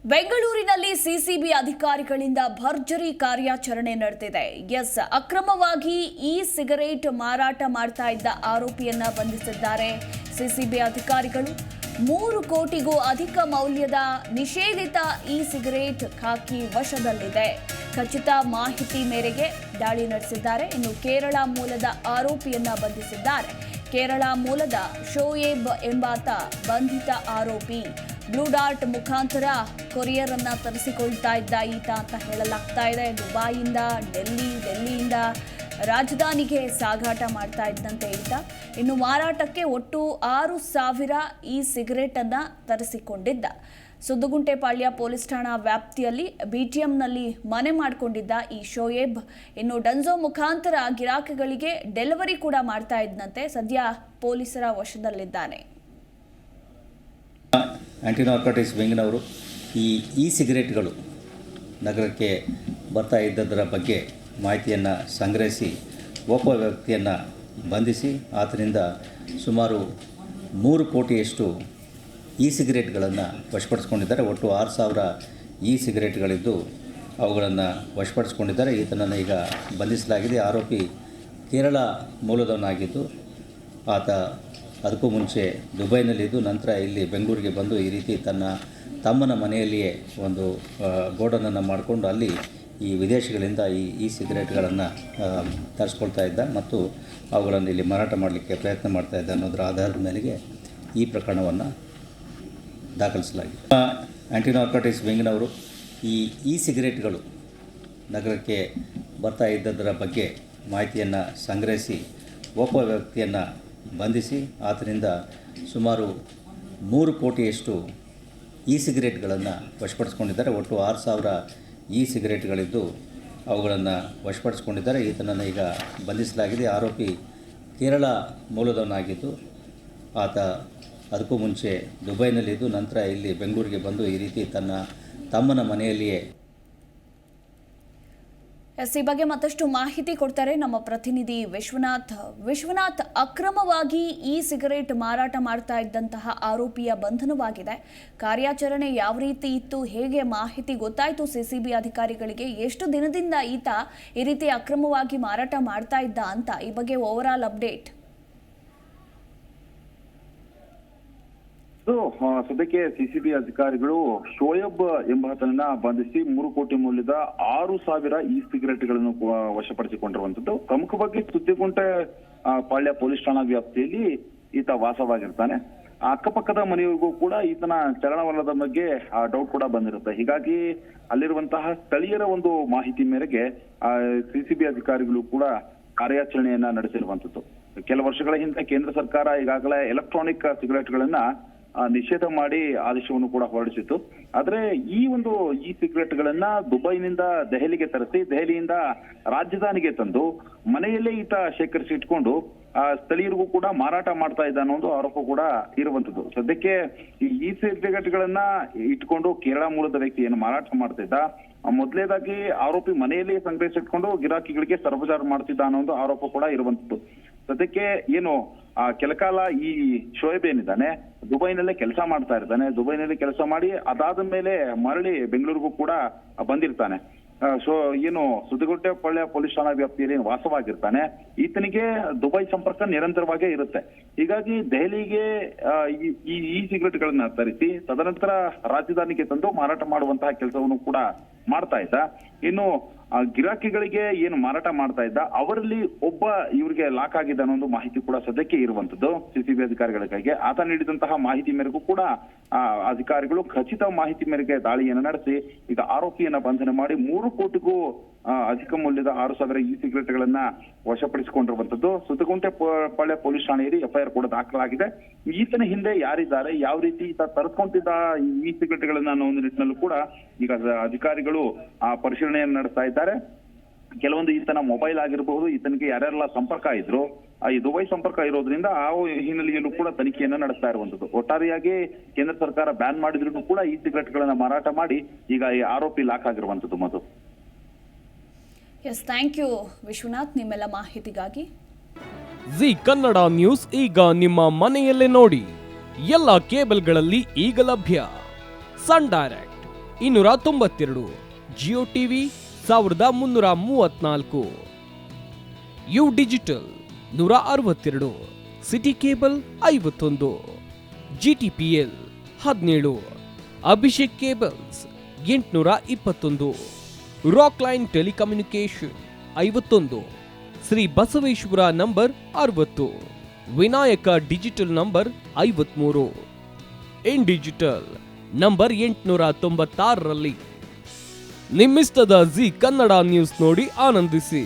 ಬೆಂಗಳೂರಿನಲ್ಲಿ ಸಿಸಿಬಿ ಅಧಿಕಾರಿಗಳಿಂದ ಭರ್ಜರಿ ಕಾರ್ಯಾಚರಣೆ ನಡೆದಿದೆ. ಅಕ್ರಮವಾಗಿ ಇ ಸಿಗರೇಟ್ ಮಾರಾಟ ಮಾಡ್ತಾ ಇದ್ದ ಆರೋಪಿಯನ್ನ ಬಂಧಿಸಿದ್ದಾರೆ ಸಿಸಿಬಿ ಅಧಿಕಾರಿಗಳು. 3 ಕೋಟಿಗೂ ಅಧಿಕ ಮೌಲ್ಯದ ನಿಷೇಧಿತ ಇ ಸಿಗರೇಟ್ ಖಾಕಿ ವಶದಲ್ಲಿದೆ. ಖಚಿತ ಮಾಹಿತಿ ಮೇರೆಗೆ ದಾಳಿ ನಡೆಸಿದ್ದಾರೆ. ಇನ್ನು ಕೇರಳ ಮೂಲದ ಆರೋಪಿಯನ್ನ ಬಂಧಿಸಿದ್ದಾರೆ. ಕೇರಳ ಮೂಲದ ಶೋಯೇಬ್ ಎಂಬಾತ ಬಂಧಿತ ಆರೋಪಿ. ಬ್ಲೂ ಡಾರ್ಟ್ ಮುಖಾಂತರ ಕೊರಿಯರ್ ಅನ್ನ ತರಿಸಿಕೊಳ್ತಾ ಇದ್ದ ಈತ ಅಂತ ಹೇಳಲಾಗ್ತಾ ಇದೆ. ದುಬೈಯಿಂದ ಡೆಲ್ಲಿಯಿಂದ ರಾಜಧಾನಿಗೆ ಸಾಗಾಟ ಮಾಡ್ತಾ ಇದ್ದಂತೆ ಈತ. ಇನ್ನು ಮಾರಾಟಕ್ಕೆ ಒಟ್ಟು 6,000 ಇ ಸಿಗರೇಟ್ ಅನ್ನ ತರಿಸಿಕೊಂಡಿದ್ದ. ಸುದ್ದುಗುಂಟೆಪಾಳ್ಯ ಪೊಲೀಸ್ ಠಾಣಾ ವ್ಯಾಪ್ತಿಯಲ್ಲಿ ಬಿಟಿಎಂನಲ್ಲಿ ಮನೆ ಮಾಡಿಕೊಂಡಿದ್ದ ಈ ಶೋಯೇಬ್ ಇನ್ನು ಡನ್ಸೋ ಮುಖಾಂತರ ಗಿರಾಕಿಗಳಿಗೆ ಡೆಲಿವರಿ ಕೂಡ ಮಾಡ್ತಾ ಇದ್ದಂತೆ. ಸದ್ಯ ಪೊಲೀಸರ ವಶದಲ್ಲಿದ್ದಾನೆ. ಆಂಟಿ ನಾರ್ಕೋಟಿಕ್ಸ್ ವಿಂಗ್ನವರು ಈ ಇ ಸಿಗರೇಟ್ಗಳು ನಗರಕ್ಕೆ ಬರ್ತಾ ಇದ್ದದರ ಬಗ್ಗೆ ಮಾಹಿತಿಯನ್ನು ಸಂಗ್ರಹಿಸಿ ಒಬ್ಬ ವ್ಯಕ್ತಿಯನ್ನು ಬಂಧಿಸಿ ಆತನಿಂದ ಸುಮಾರು 3 ಕೋಟಿಯಷ್ಟು ಇ ಸಿಗರೇಟ್ಗಳನ್ನು ವಶಪಡಿಸ್ಕೊಂಡಿದ್ದಾರೆ. ಒಟ್ಟು 6,000 ಇ ಸಿಗರೇಟ್ಗಳಿದ್ದು ಅವುಗಳನ್ನು ವಶಪಡಿಸ್ಕೊಂಡಿದ್ದಾರೆ. ಈತನನ್ನು ಈಗ ಬಂಧಿಸಲಾಗಿದೆ. ಆರೋಪಿ ಕೇರಳ ಮೂಲದವನಾಗಿದ್ದು ಆತ ಅದಕ್ಕೂ ಮುಂಚೆ ದುಬೈನಲ್ಲಿದ್ದು ನಂತರ ಇಲ್ಲಿ ಬೆಂಗಳೂರಿಗೆ ಬಂದು ಈ ರೀತಿ ತಮ್ಮನ ಮನೆಯಲ್ಲಿಯೇ ಒಂದು ಗೋಡನನ್ನು ಮಾಡಿಕೊಂಡು ಅಲ್ಲಿ ಈ ವಿದೇಶಗಳಿಂದ ಈ ಸಿಗರೇಟ್ಗಳನ್ನು ತರಿಸ್ಕೊಳ್ತಾ ಇದ್ದ ಮತ್ತು ಅವುಗಳನ್ನು ಇಲ್ಲಿ ಮಾರಾಟ ಮಾಡಲಿಕ್ಕೆ ಪ್ರಯತ್ನ ಮಾಡ್ತಾ ಇದ್ದ ಅನ್ನೋದರ ಆಧಾರದ ಮೇಲೆಗೆ ಈ ಪ್ರಕರಣವನ್ನು ದಾಖಲಿಸಲಾಗಿದೆ. ಆಂಟಿ ನಾರ್ಕೋಟಿಕ್ಸ್ ವಿಂಗ್ನವರು ಈ ಸಿಗರೇಟ್ಗಳು ನಗರಕ್ಕೆ ಬರ್ತಾ ಇದ್ದದರ ಬಗ್ಗೆ ಮಾಹಿತಿಯನ್ನು ಸಂಗ್ರಹಿಸಿ ಒಬ್ಬ ವ್ಯಕ್ತಿಯನ್ನು ಬಂಧಿಸಿ ಆತನಿಂದ ಸುಮಾರು 3 ಕೋಟಿಯಷ್ಟು ಇ ಸಿಗರೇಟ್ಗಳನ್ನು ವಶಪಡಿಸ್ಕೊಂಡಿದ್ದಾರೆ. ಒಟ್ಟು 6,000 ಇ ಸಿಗರೇಟ್ಗಳಿದ್ದು ಅವುಗಳನ್ನು ವಶಪಡಿಸ್ಕೊಂಡಿದ್ದಾರೆ. ಈತನನ್ನು ಈಗ ಬಂಧಿಸಲಾಗಿದೆ. ಆರೋಪಿ ಕೇರಳ ಮೂಲದವನಾಗಿದ್ದು ಆತ ಅದಕ್ಕೂ ಮುಂಚೆ ದುಬೈನಲ್ಲಿದ್ದು ನಂತರ ಇಲ್ಲಿ ಬೆಂಗಳೂರಿಗೆ ಬಂದು ಈ ರೀತಿ ತಮ್ಮನ ಮನೆಯಲ್ಲಿಯೇ. ಈ ಬಗ್ಗೆ ಮತ್ತಷ್ಟು ಮಾಹಿತಿ ಕೊಡ್ತಾರೆ ನಮ್ಮ ಪ್ರತಿನಿಧಿ ವಿಶ್ವನಾಥ್. ಅಕ್ರಮವಾಗಿ ಇ ಸಿಗರೇಟ್ ಮಾರಾಟ ಮಾಡ್ತಾ ಇದ್ದಂತಹ ಆರೋಪಿಯ ಬಂಧನವಾಗಿದೆ. ಕಾರ್ಯಾಚರಣೆ ಯಾವ ರೀತಿ ಇತ್ತು, ಹೇಗೆ ಮಾಹಿತಿ ಗೊತ್ತಾಯಿತು ಸಿಸಿಬಿ ಅಧಿಕಾರಿಗಳಿಗೆ? ಎಷ್ಟು ದಿನದಿಂದ ಈತ ಈ ರೀತಿ ಅಕ್ರಮವಾಗಿ ಮಾರಾಟ ಮಾಡ್ತಾ ಇದ್ದ ಅಂತ ಈ ಬಗ್ಗೆ ಓವರ್ ಆಲ್ ಅಪ್ಡೇಟ್. ಸದ್ಯಕ್ಕೆ ಸಿಸಿಬಿ ಅಧಿಕಾರಿಗಳು ಶೋಯಬ್ ಎಂಬಾತನನ್ನ ಬಂಧಿಸಿ 3 ಕೋಟಿ ಮೌಲ್ಯದ 6,000 ಇ ಸಿಗರೇಟ್ಗಳನ್ನು ವಶಪಡಿಸಿಕೊಂಡಿರುವಂತದ್ದು. ಪ್ರಮುಖವಾಗಿ ಸುದ್ದಿಗುಂಟೆ ಪಾಳ್ಯ ಪೊಲೀಸ್ ಠಾಣಾ ವ್ಯಾಪ್ತಿಯಲ್ಲಿ ಈತ ವಾಸವಾಗಿರ್ತಾನೆ. ಅಕ್ಕಪಕ್ಕದ ಮನೆಯವರಿಗೂ ಕೂಡ ಈತನ ಚಲನವಲನದ ಬಗ್ಗೆ ಡೌಟ್ ಕೂಡ ಬಂದಿರುತ್ತೆ. ಹೀಗಾಗಿ ಅಲ್ಲಿರುವಂತಹ ಸ್ಥಳೀಯರ ಒಂದು ಮಾಹಿತಿ ಮೇರೆಗೆ ಸಿಸಿಬಿ ಅಧಿಕಾರಿಗಳು ಕೂಡ ಕಾರ್ಯಾಚರಣೆಯನ್ನ ನಡೆಸಿರುವಂತದ್ದು. ಕೆಲ ವರ್ಷಗಳ ಹಿಂದೆ ಕೇಂದ್ರ ಸರ್ಕಾರ ಈಗಾಗಲೇ ಎಲೆಕ್ಟ್ರಾನಿಕ್ ಸಿಗರೇಟ್ಗಳನ್ನ ನಿಷೇಧ ಮಾಡಿ ಆದೇಶವನ್ನು ಕೂಡ ಹೊರಡಿಸಿತ್ತು. ಆದ್ರೆ ಈ ಒಂದು ಇ ಸಿಗರೇಟ್ಗಳನ್ನ ದುಬೈನಿಂದ ದೆಹಲಿಗೆ ತರಿಸಿ ದೆಹಲಿಯಿಂದ ರಾಜಧಾನಿಗೆ ತಂದು ಮನೆಯಲ್ಲೇ ಈತ ಶೇಖರಿಸಿ ಇಟ್ಕೊಂಡು ಸ್ಥಳೀಯರಿಗೂ ಕೂಡ ಮಾರಾಟ ಮಾಡ್ತಾ ಇದ್ದ ಅನ್ನೋ ಒಂದು ಆರೋಪ ಕೂಡ ಇರುವಂತದ್ದು. ಸದ್ಯಕ್ಕೆ ಈ ಇ ಸಿಗರೇಟ್ಗಳನ್ನ ಇಟ್ಕೊಂಡು ಕೇರಳ ಮೂಲದ ವ್ಯಕ್ತಿ ಏನು ಮಾರಾಟ ಮಾಡ್ತಿದ್ದ, ಮೊದಲನೇದಾಗಿ ಆರೋಪಿ ಮನೆಯಲ್ಲಿ ಸಂಗ್ರಹಿಸಿಟ್ಕೊಂಡು ಗಿರಾಕಿಗಳಿಗೆ ಸರಬರಾಜು ಮಾಡ್ತಿದ್ದ ಅನ್ನೋ ಒಂದು ಆರೋಪ ಕೂಡ ಇರುವಂತದ್ದು. ಸದ್ಯಕ್ಕೆ ಏನು ಕೆಲಕಾಲ ಈ ಶೋಯಬ್ ಏನಿದ್ದಾನೆ ದುಬೈನಲ್ಲೇ ಕೆಲಸ ಮಾಡ್ತಾ ಇರ್ತಾನೆ. ದುಬೈನಲ್ಲಿ ಕೆಲಸ ಮಾಡಿ ಅದಾದ ಮೇಲೆ ಮರಳಿ ಬೆಂಗಳೂರಿಗೂ ಕೂಡ ಬಂದಿರ್ತಾನೆ. ಏನು ಸುದ್ದಿಗುಂಟೆಪಾಳ್ಯ ಪೊಲೀಸ್ ಠಾಣಾ ವ್ಯಾಪ್ತಿಯಲ್ಲಿ ವಾಸವಾಗಿರ್ತಾನೆ. ಈತನಿಗೆ ದುಬೈ ಸಂಪರ್ಕ ನಿರಂತರವಾಗೇ ಇರುತ್ತೆ. ಹೀಗಾಗಿ ದೆಹಲಿಗೆ ಈ ಸಿಗರೇಟ್ಗಳನ್ನ ತರಿಸಿ ತದನಂತರ ರಾಜಧಾನಿಗೆ ತಂದು ಮಾರಾಟ ಮಾಡುವಂತಹ ಕೆಲಸವನ್ನು ಕೂಡ ಮಾಡ್ತಾ ಇದ್ದ. ಇನ್ನು ಗಿರಾಕಿಗಳಿಗೆ ಏನು ಮಾರಾಟ ಮಾಡ್ತಾ ಇದ್ದ ಅವರಲ್ಲಿ ಒಬ್ಬ ಇವರಿಗೆ ಲಾಕ್ ಆಗಿದ್ದ ಅನ್ನೋ ಒಂದು ಮಾಹಿತಿ ಕೂಡ ಸದ್ಯಕ್ಕೆ ಇರುವಂತದ್ದು ಸಿಸಿಬಿ ಅಧಿಕಾರಿಗಳ ಕೈಗೆ. ಆತ ನೀಡಿದಂತಹ ಮಾಹಿತಿ ಮೇರೆಗೂ ಕೂಡ ಅಧಿಕಾರಿಗಳು ಖಚಿತ ಮಾಹಿತಿ ಮೇರೆಗೆ ದಾಳಿಯನ್ನು ನಡೆಸಿ ಈಗ ಆರೋಪಿಯನ್ನ ಬಂಧನ ಮಾಡಿ 3 ಕೋಟಿಗೂ ಅಧಿಕ ಮೌಲ್ಯದ 6,000 ಇ ಸಿಗರೇಟ್ಗಳನ್ನ ವಶಪಡಿಸಿಕೊಂಡಿರುವಂತದ್ದು. ಸುದ್ದಿಗುಂಟೆಪಾಳ್ಯ ಪೊಲೀಸ್ ಠಾಣೆಯಲ್ಲಿ ಎಫ್ಐಆರ್ ಕೂಡ ದಾಖಲಾಗಿದೆ. ಈತನ ಹಿಂದೆ ಯಾರಿದ್ದಾರೆ, ಯಾವ ರೀತಿ ಈತ ತರಿಸ್ಕೊಂತಿದ್ದ ಇ ಸಿಗರೇಟ್ಗಳನ್ನ ಅನ್ನೋ ಒಂದು ನಿಟ್ಟಿನಲ್ಲೂ ಕೂಡ ಈಗ ಅಧಿಕಾರಿಗಳು ಪರಿಶೀಲನೆಯನ್ನು ನಡೆಸ್ತಾ ಇದ್ದಾರೆ. ಕೆಲವೊಂದು ಈತನ ಮೊಬೈಲ್ ಆಗಿರಬಹುದು, ಈತನಿಗೆ ಯಾರ್ಯಾರೆಲ್ಲ ಸಂಪರ್ಕ ಇದ್ರು, ಈ ದುಬೈ ಸಂಪರ್ಕ ಇರೋದ್ರಿಂದ ಆ ಹಿನ್ನೆಲೆಯಲ್ಲೂ ಕೂಡ ತನಿಖೆಯನ್ನ ನಡೆಸ್ತಾ ಇರುವಂತದ್ದು. ಒಟ್ಟಾರೆಯಾಗಿ ಕೇಂದ್ರ ಸರ್ಕಾರ ಬ್ಯಾನ್ ಮಾಡಿದ್ರು ಕೂಡ ಈ ಸಿಗರೇಟ್ಗಳನ್ನ ಮಾರಾಟ ಮಾಡಿ ಈಗ ಈ ಆರೋಪಿ ಲಾಕ್ ಆಗಿರುವಂತದ್ದು. ಮಧು. ಥ್ಯಾಂಕ್ ಯು ವಿಶ್ವನಾಥ್ ನಿಮ್ಮೆಲ್ಲ ಮಾಹಿತಿಗಾಗಿ. ಜಿ ಕನ್ನಡ ನ್ಯೂಸ್ ಈಗ ನಿಮ್ಮ ಮನೆಯಲ್ಲೇ ನೋಡಿ. ಎಲ್ಲ ಕೇಬಲ್ಗಳಲ್ಲಿ ಈಗ ಲಭ್ಯ. Sun Direct, 292, Jio TV 1334, U digital 162, city cable 51, GTPL 17, Abhishek cables 821, Rockline telecommunication 51, Shri Basaveshwara number 60, Vinayaka digital number 53, in digital number 896ರಲ್ಲಿ. ನಿಮ್ಮಿಸ್ತದ ಜಿ ಕನ್ನಡ ನ್ಯೂಸ್ ನೋಡಿ ಆನಂದಿಸಿ.